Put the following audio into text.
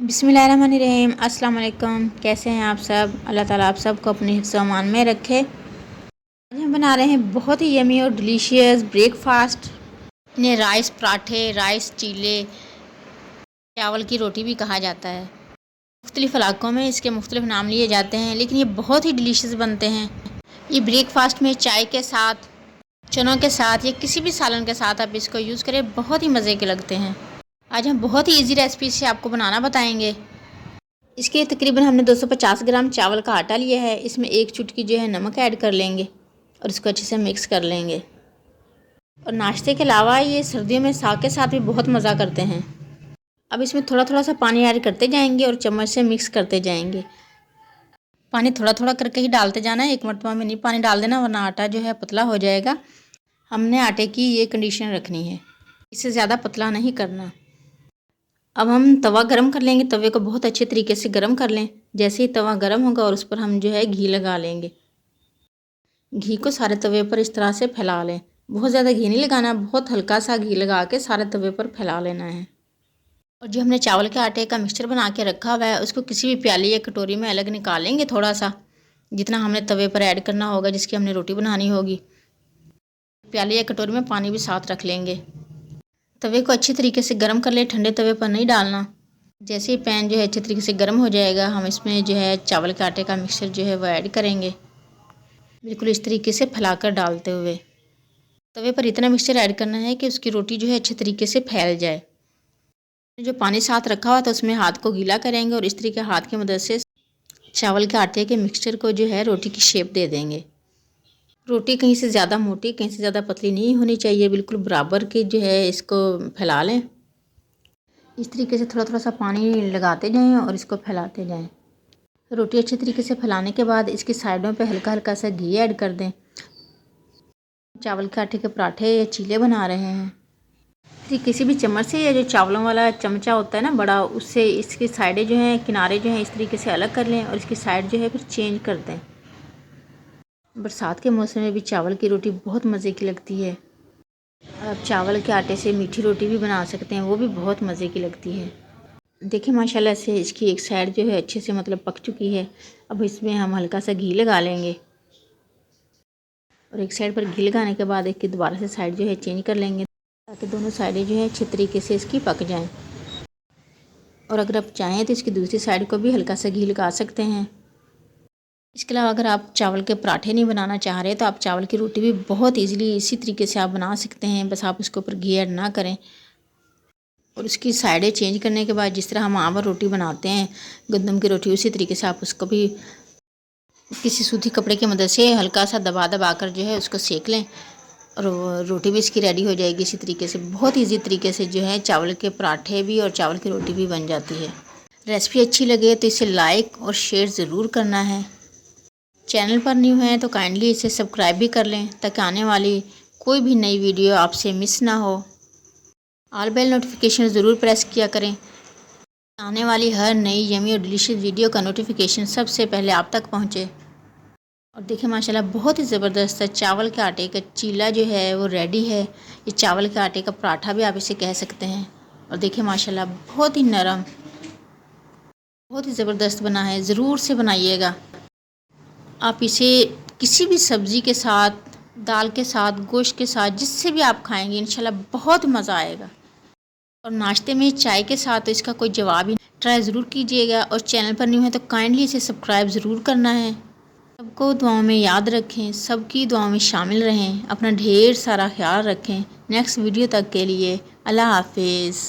बिस्मिल्लाहिर्रहमानिर्रहीम। अस्सलाम वालेकुम। कैसे हैं आप सब? अल्लाह ताला आप सबको अपने हिफ्ज़ व अमान में रखे। आज हम बना रहे हैं बहुत ही यमी और डिलीशियस ब्रेकफास्ट। इन्हें राइस पराठे, राइस चीले, चावल की रोटी भी कहा जाता है। मुख्तलिफ़ इलाक़ों में इसके मुख्तलिफ़ नाम लिए जाते हैं, लेकिन ये बहुत ही डिलीशियस बनते हैं। ये ब्रेकफास्ट में चाय के साथ, चनों के साथ या किसी भी सालन के साथ आप इसको यूज़ करें, बहुत ही मज़े के लगते हैं। आज हम बहुत ही इजी रेसिपी से आपको बनाना बताएंगे। इसके लिए तकरीबन हमने 250 ग्राम चावल का आटा लिया है। इसमें एक चुटकी जो है नमक ऐड कर लेंगे और इसको अच्छे से मिक्स कर लेंगे। और नाश्ते के अलावा ये सर्दियों में साग के साथ भी बहुत मज़ा करते हैं। अब इसमें थोड़ा थोड़ा सा पानी ऐड करते जाएंगे और चम्मच से मिक्स करते जाएंगे। पानी थोड़ा थोड़ा करके ही डालते जाना है, एक मरतबा में नहीं पानी डाल देना, वरना आटा जो है पतला हो जाएगा। हमने आटे की ये कंडीशन रखनी है, इससे ज़्यादा पतला नहीं करना। अब हम तवा गरम कर लेंगे। तवे को बहुत अच्छे तरीके से गरम कर लें। जैसे ही तवा गरम होगा और उस पर हम जो है घी लगा लेंगे। घी को सारे तवे पर इस तरह से फैला लें। बहुत ज़्यादा घी नहीं लगाना, बहुत हल्का सा घी लगा के सारे तवे पर फैला लेना है। और जो हमने चावल के आटे का मिक्सचर बना के रखा हुआ है, उसको किसी भी प्याली या कटोरी में अलग निकालेंगे। थोड़ा सा जितना हमने तवे पर ऐड करना होगा, जिसकी हमने रोटी बनानी होगी। प्याली या कटोरी में पानी भी साथ रख लेंगे। तवे को अच्छी तरीके से गर्म कर ले, ठंडे तवे पर नहीं डालना। जैसे ही पैन जो है अच्छे तरीके से गर्म हो जाएगा, हम इसमें जो है चावल के आटे का मिक्सचर जो है वो ऐड करेंगे, बिल्कुल इस तरीके से फैलाकर डालते हुए। तवे पर इतना मिक्सचर ऐड करना है कि उसकी रोटी जो है अच्छे तरीके से फैल जाए। जो पानी साथ रखा हुआ था उसमें हाथ को गीला करेंगे और इस तरीके हाथ की मदद से चावल के आटे के मिक्सचर को जो है रोटी की शेप दे देंगे। रोटी कहीं से ज़्यादा मोटी, कहीं से ज़्यादा पतली नहीं होनी चाहिए, बिल्कुल बराबर की जो है इसको फैला लें। इस तरीके से थोड़ा थोड़ा सा पानी लगाते जाएं और इसको फैलाते जाएं। रोटी अच्छे तरीके से फैलाने के बाद इसकी साइडों पे हल्का हल्का सा घी ऐड कर दें। चावल के आटे के पराठे या चीले बना रहे हैं। फिर किसी भी चम्मच से, या जो चावलों वाला चमचा होता है ना बड़ा, उससे इसकी साइडें जो हैं, किनारे जो हैं, इस तरीके से अलग कर लें और इसकी साइड जो है फिर चेंज कर दें। बरसात के मौसम में भी चावल की रोटी बहुत मज़े की लगती है। आप चावल के आटे से मीठी रोटी भी बना सकते हैं, वो भी बहुत मज़े की लगती है। देखिए माशाल्लाह से इसकी एक साइड जो है अच्छे से पक चुकी है। अब इसमें हम हल्का सा घी लगा लेंगे और एक साइड पर घी लगाने के बाद एक दोबारा से साइड जो है चेंज कर लेंगे, ताकि दोनों साइडें जो है अच्छे तरीके से इसकी पक जाएं। और अगर आप चाहें तो इसकी दूसरी साइड को भी हल्का सा घी लगा सकते हैं। इसके अलावा अगर आप चावल के पराठे नहीं बनाना चाह रहे तो आप चावल की रोटी भी बहुत ईज़िली इसी तरीके से आप बना सकते हैं। बस आप उसके ऊपर घी ऐड ना करें और उसकी साइडें चेंज करने के बाद जिस तरह हम आम रोटी बनाते हैं गंदम की रोटी, उसी तरीके से आप उसको भी किसी सूती कपड़े की मदद से हल्का सा दबा दबा कर जो है उसको सेक लें और रोटी भी इसकी रेडी हो जाएगी। इसी तरीके से बहुत ईजी तरीके से जो है चावल के पराठे भी और चावल की रोटी भी बन जाती है। रेसिपी अच्छी लगे तो इसे लाइक और शेयर ज़रूर करना है। चैनल पर न्यू हैं तो काइंडली इसे सब्सक्राइब भी कर लें, ताकि आने वाली कोई भी नई वीडियो आपसे मिस ना हो। ऑल बेल नोटिफिकेशन ज़रूर प्रेस किया करें, आने वाली हर नई यमी और डिलीशियस वीडियो का नोटिफिकेशन सबसे पहले आप तक पहुंचे। और देखिए माशाल्लाह बहुत ही ज़बरदस्त चावल के आटे का चीला जो है वो रेडी है। ये चावल के आटे का पराठा भी आप इसे कह सकते हैं। और देखिए माशाल्लाह बहुत ही नरम, बहुत ही ज़बरदस्त बना है। ज़रूर से बनाइएगा। आप इसे किसी भी सब्ज़ी के साथ, दाल के साथ, गोश्त के साथ, जिससे भी आप खाएंगे इंशाल्लाह बहुत मज़ा आएगा। और नाश्ते में चाय के साथ तो इसका कोई जवाब ही नहीं। ट्राई ज़रूर कीजिएगा और चैनल पर न्यू है तो काइंडली इसे सब्सक्राइब ज़रूर करना है। सबको दुआओं में याद रखें, सबकी दुआओं में शामिल रहें। अपना ढेर सारा ख्याल रखें। नेक्स्ट वीडियो तक के लिए अल्लाह हाफिज़।